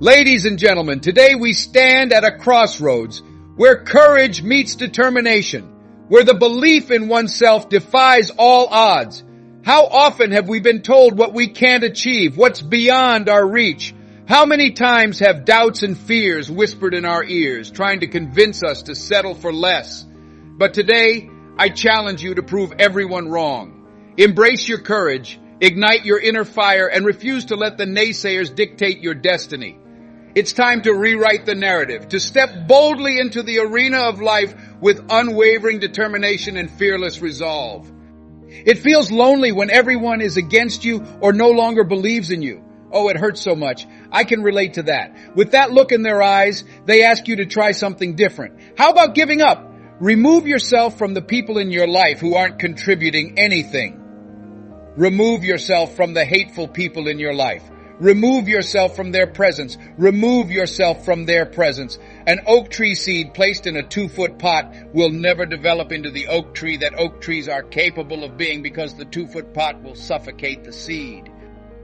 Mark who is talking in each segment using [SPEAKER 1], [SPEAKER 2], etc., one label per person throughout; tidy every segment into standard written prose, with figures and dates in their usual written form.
[SPEAKER 1] Ladies and gentlemen, today we stand at a crossroads where courage meets determination, where the belief in oneself defies all odds. How often have we been told what we can't achieve, what's beyond our reach? How many times have doubts and fears whispered in our ears, trying to convince us to settle for less? But today, I challenge you to prove everyone wrong. Embrace your courage, ignite your inner fire, and refuse to let the naysayers dictate your destiny. It's time to rewrite the narrative, to step boldly into the arena of life with unwavering determination and fearless resolve. It feels lonely when everyone is against you or no longer believes in you. Oh, it hurts so much. I can relate to that. With that look in their eyes, they ask you to try something different. How about giving up? Remove yourself from the people in your life who aren't contributing anything. Remove yourself from the hateful people in your life. Remove yourself from their presence. Remove yourself from their presence. An oak tree seed placed in a 2-foot pot will never develop into the oak tree that oak trees are capable of being, because the 2-foot pot will suffocate the seed.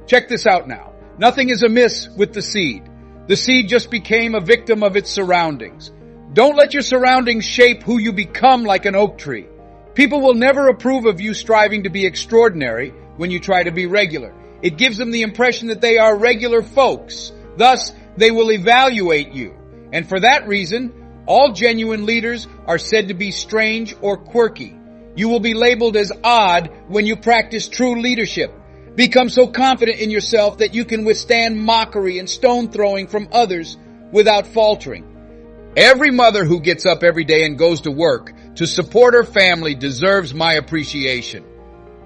[SPEAKER 1] Check this out now. Nothing is amiss with the seed. The seed just became a victim of its surroundings. Don't let your surroundings shape who you become like an oak tree. People will never approve of you striving to be extraordinary when you try to be regular. It gives them the impression that they are regular folks. Thus, they will evaluate you. And for that reason, all genuine leaders are said to be strange or quirky. You will be labeled as odd when you practice true leadership. Become so confident in yourself that you can withstand mockery and stone throwing from others without faltering. Every mother who gets up every day and goes to work to support her family deserves my appreciation.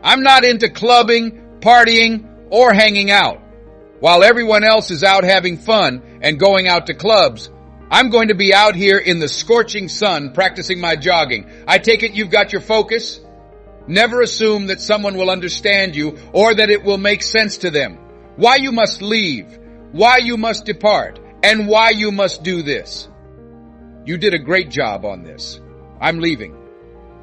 [SPEAKER 1] I'm not into clubbing, partying, or hanging out. While everyone else is out having fun and going out to clubs, I'm going to be out here in the scorching sun practicing my jogging. I take it you've got your focus? Never assume that someone will understand you or that it will make sense to them. Why you must leave, why you must depart, and why you must do this. You did a great job on this. I'm leaving.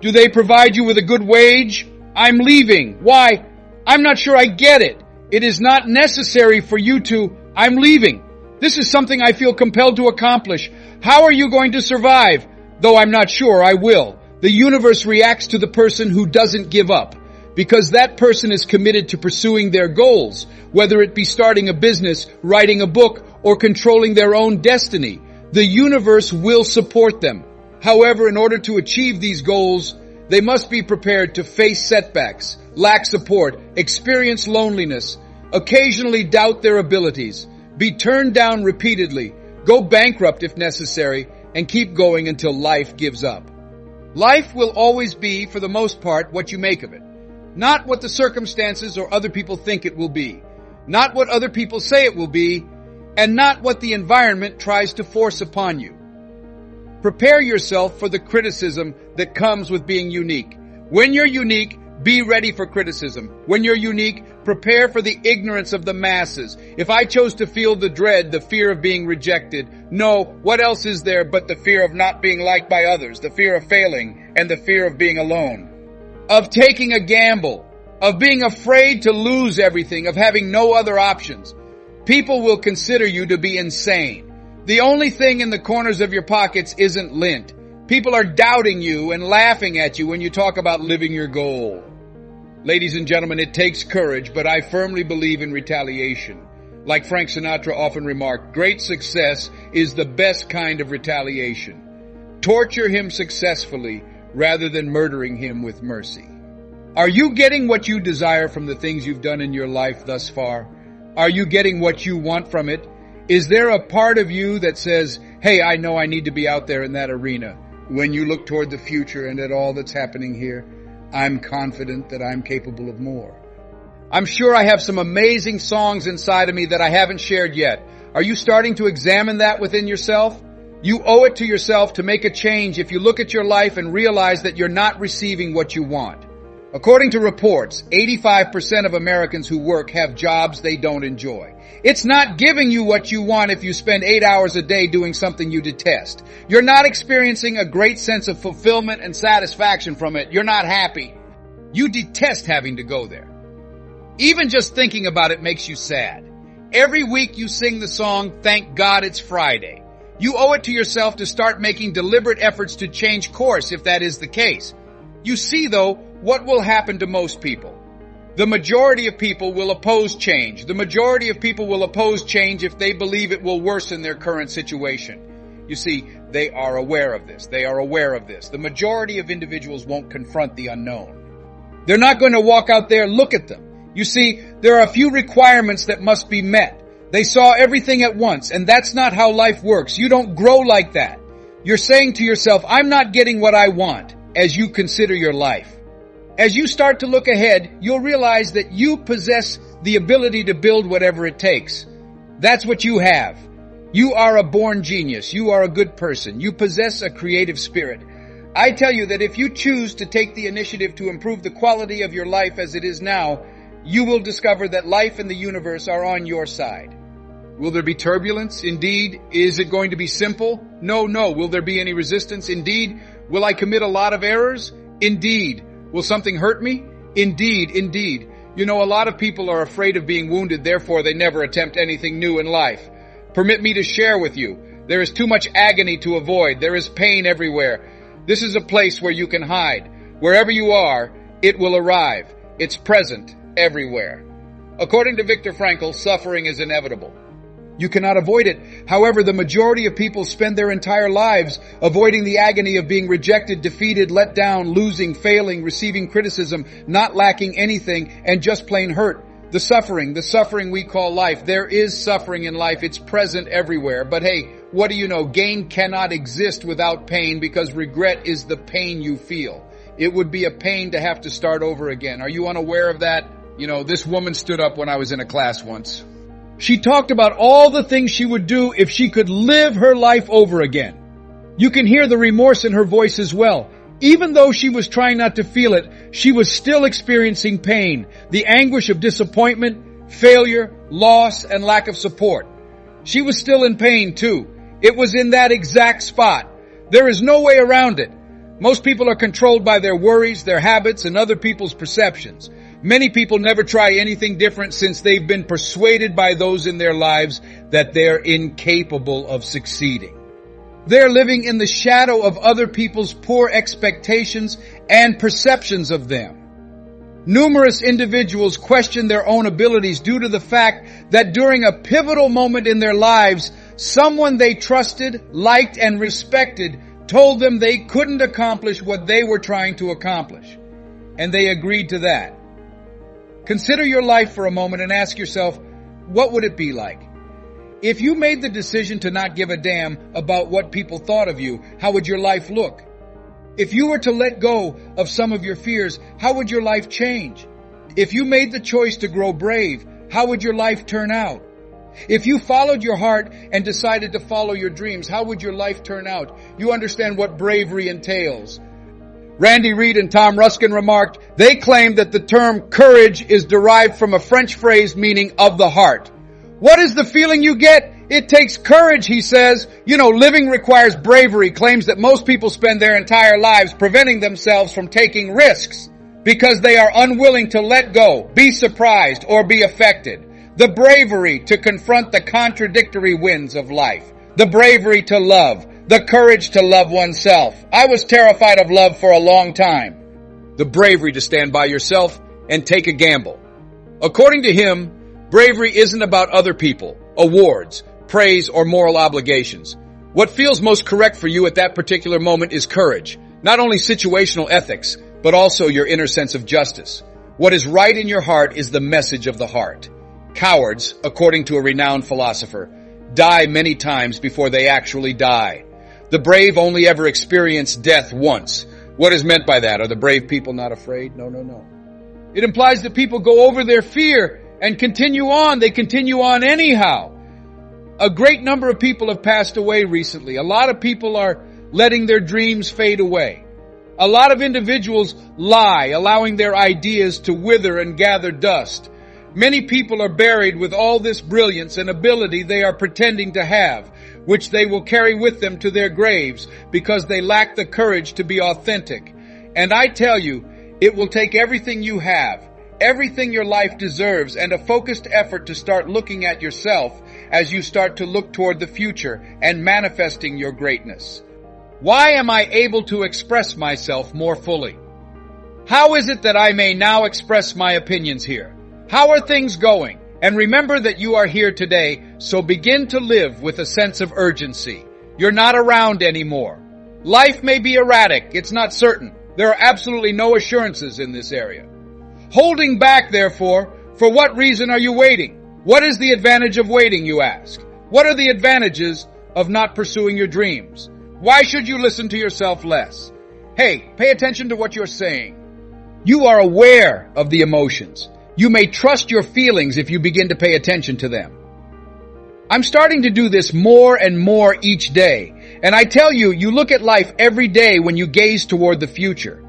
[SPEAKER 1] Do they provide you with a good wage? I'm leaving. Why? I'm not sure I get it. It is not necessary for you to. I'm leaving. This is something I feel compelled to accomplish. How are you going to survive? Though I'm not sure I will. The universe reacts to the person who doesn't give up, because that person is committed to pursuing their goals, whether it be starting a business, writing a book, or controlling their own destiny. The universe will support them. However, in order to achieve these goals, they must be prepared to face setbacks, lack support, experience loneliness, occasionally doubt their abilities, be turned down repeatedly, go bankrupt if necessary, and keep going until life gives up. Life will always be, for the most part, what you make of it. Not what the circumstances or other people think it will be. Not what other people say it will be, and not what the environment tries to force upon you. Prepare yourself for the criticism that comes with being unique. When you're unique, be ready for criticism. When you're unique, prepare for the ignorance of the masses. If I chose to feel the dread, the fear of being rejected, no, what else is there but the fear of not being liked by others, the fear of failing, and the fear of being alone, of taking a gamble, of being afraid to lose everything, of having no other options? People will consider you to be insane. The only thing in the corners of your pockets isn't lint. People are doubting you and laughing at you when you talk about living your goal. Ladies and gentlemen, it takes courage, but I firmly believe in retaliation. Like Frank Sinatra often remarked, great success is the best kind of retaliation. Torture him successfully rather than murdering him with mercy. Are you getting what you desire from the things you've done in your life thus far? Are you getting what you want from it? Is there a part of you that says, hey, I know I need to be out there in that arena? When you look toward the future and at all that's happening here, I'm confident that I'm capable of more. I'm sure I have some amazing songs inside of me that I haven't shared yet. Are you starting to examine that within yourself? You owe it to yourself to make a change if you look at your life and realize that you're not receiving what you want. According to reports, 85% of Americans who work have jobs they don't enjoy. It's not giving you what you want if you spend 8 hours a day doing something you detest. You're not experiencing a great sense of fulfillment and satisfaction from it. You're not happy. You detest having to go there. Even just thinking about it makes you sad. Every week you sing the song, "Thank God It's Friday." You owe it to yourself to start making deliberate efforts to change course if that is the case. You see, though, what will happen to most people. The majority of people will oppose change. The majority of people will oppose change if they believe it will worsen their current situation. You see, they are aware of this. They are aware of this. The majority of individuals won't confront the unknown. They're not going to walk out there and look at them. You see, there are a few requirements that must be met. They saw everything at once, and that's not how life works. You don't grow like that. You're saying to yourself, "I'm not getting what I want," as you consider your life. As you start to look ahead, you'll realize that you possess the ability to build whatever it takes. That's what you have. You are a born genius. You are a good person. You possess a creative spirit. I tell you that if you choose to take the initiative to improve the quality of your life as it is now, you will discover that life and the universe are on your side. Will there be turbulence? Indeed. Is it going to be simple? No. Will there be any resistance? Indeed. Will I commit a lot of errors? Indeed. Will something hurt me? Indeed. You know, a lot of people are afraid of being wounded, therefore they never attempt anything new in life. Permit me to share with you. There is too much agony to avoid. There is pain everywhere. This is a place where you can hide. Wherever you are, it will arrive. It's present everywhere. According to Viktor Frankl, suffering is inevitable. You cannot avoid it. However, the majority of people spend their entire lives avoiding the agony of being rejected, defeated, let down, losing, failing, receiving criticism, not lacking anything, and just plain hurt. The suffering we call life. There is suffering in life. It's present everywhere. But hey, what do you know? Gain cannot exist without pain because regret is the pain you feel. It would be a pain to have to start over again. Are you unaware of that? You know, this woman stood up when I was in a class once. She talked about all the things she would do if she could live her life over again. You can hear the remorse in her voice as well. Even though she was trying not to feel it, she was still experiencing pain, the anguish of disappointment, failure, loss, and lack of support. She was still in pain too. It was in that exact spot. There is no way around it. Most people are controlled by their worries, their habits, and other people's perceptions. Many people never try anything different since they've been persuaded by those in their lives that they're incapable of succeeding. They're living in the shadow of other people's poor expectations and perceptions of them. Numerous individuals question their own abilities due to the fact that during a pivotal moment in their lives, someone they trusted, liked, and respected told them they couldn't accomplish what they were trying to accomplish. And they agreed to that. Consider your life for a moment and ask yourself, what would it be like? If you made the decision to not give a damn about what people thought of you, how would your life look? If you were to let go of some of your fears, how would your life change? If you made the choice to grow brave, how would your life turn out? If you followed your heart and decided to follow your dreams, how would your life turn out? You understand what bravery entails. Randy Reed and Tom Ruskin remarked, they claim that the term courage is derived from a French phrase meaning of the heart. What is the feeling you get? It takes courage, he says. You know, living requires bravery, claims that most people spend their entire lives preventing themselves from taking risks because they are unwilling to let go, be surprised, or be affected. The bravery to confront the contradictory winds of life. The bravery to love. The courage to love oneself. I was terrified of love for a long time. The bravery to stand by yourself and take a gamble. According to him, bravery isn't about other people, awards, praise, or moral obligations. What feels most correct for you at that particular moment is courage. Not only situational ethics, but also your inner sense of justice. What is right in your heart is the message of the heart. Cowards, according to a renowned philosopher, die many times before they actually die. The brave only ever experience death once. What is meant by that? Are the brave people not afraid? No. It implies that people go over their fear and continue on. They continue on anyhow. A great number of people have passed away recently. A lot of people are letting their dreams fade away. A lot of individuals lie, allowing their ideas to wither and gather dust. Many people are buried with all this brilliance and ability they are pretending to have, which they will carry with them to their graves because they lack the courage to be authentic. And I tell you, it will take everything you have, everything your life deserves, and a focused effort to start looking at yourself as you start to look toward the future and manifesting your greatness. Why am I able to express myself more fully? How is it that I may now express my opinions here? How are things going? And remember that you are here today, so begin to live with a sense of urgency. You're not around anymore. Life may be erratic, it's not certain. There are absolutely no assurances in this area. Holding back, therefore, for what reason are you waiting? What is the advantage of waiting, you ask? What are the advantages of not pursuing your dreams? Why should you listen to yourself less? Hey, pay attention to what you're saying. You are aware of the emotions. You may trust your feelings if you begin to pay attention to them. I'm starting to do this more and more each day, and I tell you, you look at life every day when you gaze toward the future.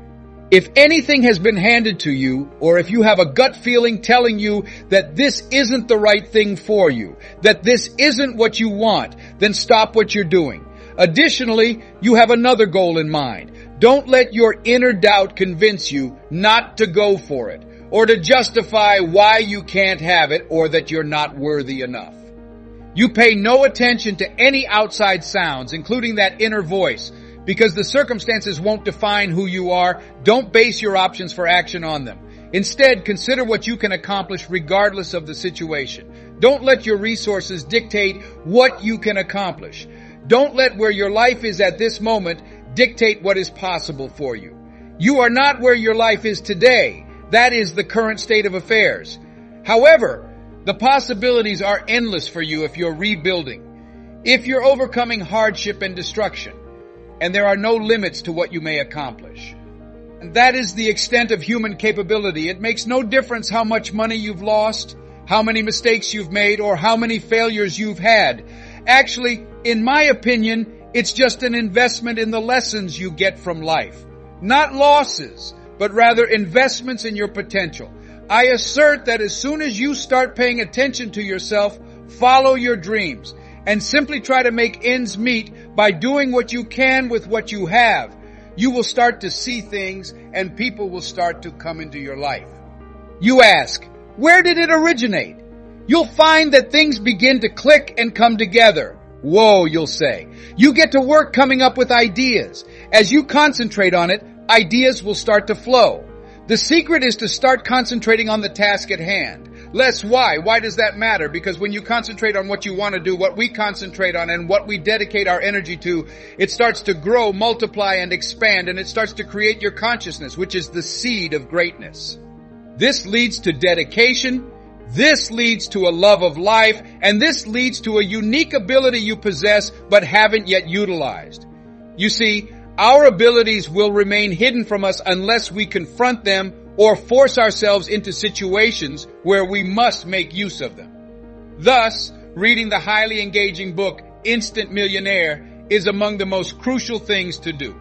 [SPEAKER 1] If anything has been handed to you, or if you have a gut feeling telling you that this isn't the right thing for you, that this isn't what you want, then stop what you're doing. Additionally, you have another goal in mind. Don't let your inner doubt convince you not to go for it, or to justify why you can't have it, or that you're not worthy enough. You pay no attention to any outside sounds, including that inner voice, because the circumstances won't define who you are. Don't base your options for action on them. Instead, consider what you can accomplish regardless of the situation. Don't let your resources dictate what you can accomplish. Don't let where your life is at this moment dictate what is possible for you. You are not where your life is today. That is the current state of affairs. However, the possibilities are endless for you if you're rebuilding, if you're overcoming hardship and destruction, and there are no limits to what you may accomplish. And that is the extent of human capability. It makes no difference how much money you've lost, how many mistakes you've made, or how many failures you've had. Actually, in my opinion, it's just an investment in the lessons you get from life. Not losses, but rather investments in your potential. I assert that as soon as you start paying attention to yourself, follow your dreams, and simply try to make ends meet by doing what you can with what you have, you will start to see things and people will start to come into your life. You ask, where did it originate? You'll find that things begin to click and come together. Whoa, you'll say. You get to work coming up with ideas. As you concentrate on it, ideas will start to flow. The secret is to start concentrating on the task at hand. Less why. Why does that matter? Because when you concentrate on what you want to do, what we concentrate on and what we dedicate our energy to, it starts to grow, multiply, and expand, and it starts to create your consciousness, which is the seed of greatness. This leads to dedication. This leads to a love of life, and this leads to a unique ability you possess but haven't yet utilized. You see, our abilities will remain hidden from us unless we confront them or force ourselves into situations where we must make use of them. Thus, reading the highly engaging book Instant Millionaire is among the most crucial things to do.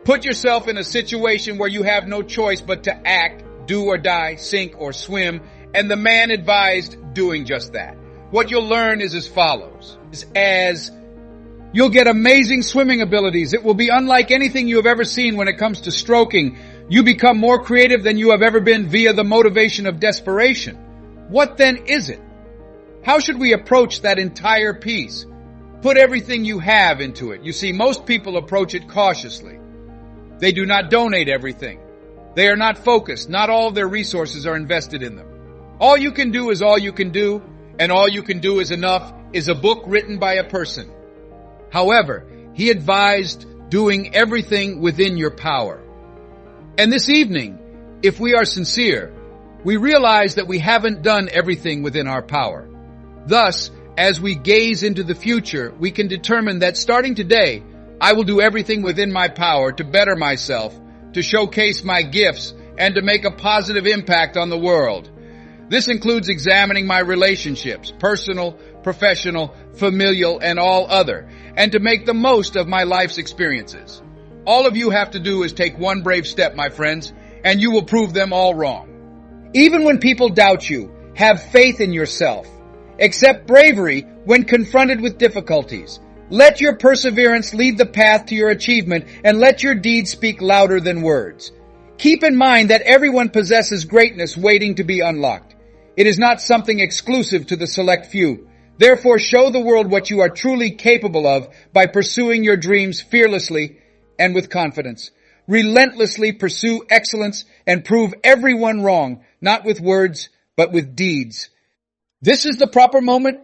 [SPEAKER 1] Put yourself in a situation where you have no choice but to act, do or die, sink or swim, and the man advised doing just that. What you'll learn is as follows. You'll get amazing swimming abilities. It will be unlike anything you have ever seen when it comes to stroking. You become more creative than you have ever been via the motivation of desperation. What then is it? How should we approach that entire piece? Put everything you have into it. You see, most people approach it cautiously. They do not donate everything. They are not focused. Not all of their resources are invested in them. All you can do is all you can do, and all you can do is enough, is a book written by a person. However, he advised doing everything within your power. And this evening, if we are sincere, we realize that we haven't done everything within our power. Thus, as we gaze into the future, we can determine that starting today, I will do everything within my power to better myself, to showcase my gifts, and to make a positive impact on the world. This includes examining my relationships, personal, professional, familial, and all other, and to make the most of my life's experiences. All of you have to do is take one brave step, my friends, and you will prove them all wrong. Even when people doubt you, have faith in yourself. Accept bravery when confronted with difficulties. Let your perseverance lead the path to your achievement, and let your deeds speak louder than words. Keep in mind that everyone possesses greatness waiting to be unlocked. It is not something exclusive to the select few. Therefore, show the world what you are truly capable of by pursuing your dreams fearlessly and with confidence. Relentlessly pursue excellence and prove everyone wrong, not with words, but with deeds. This is the proper moment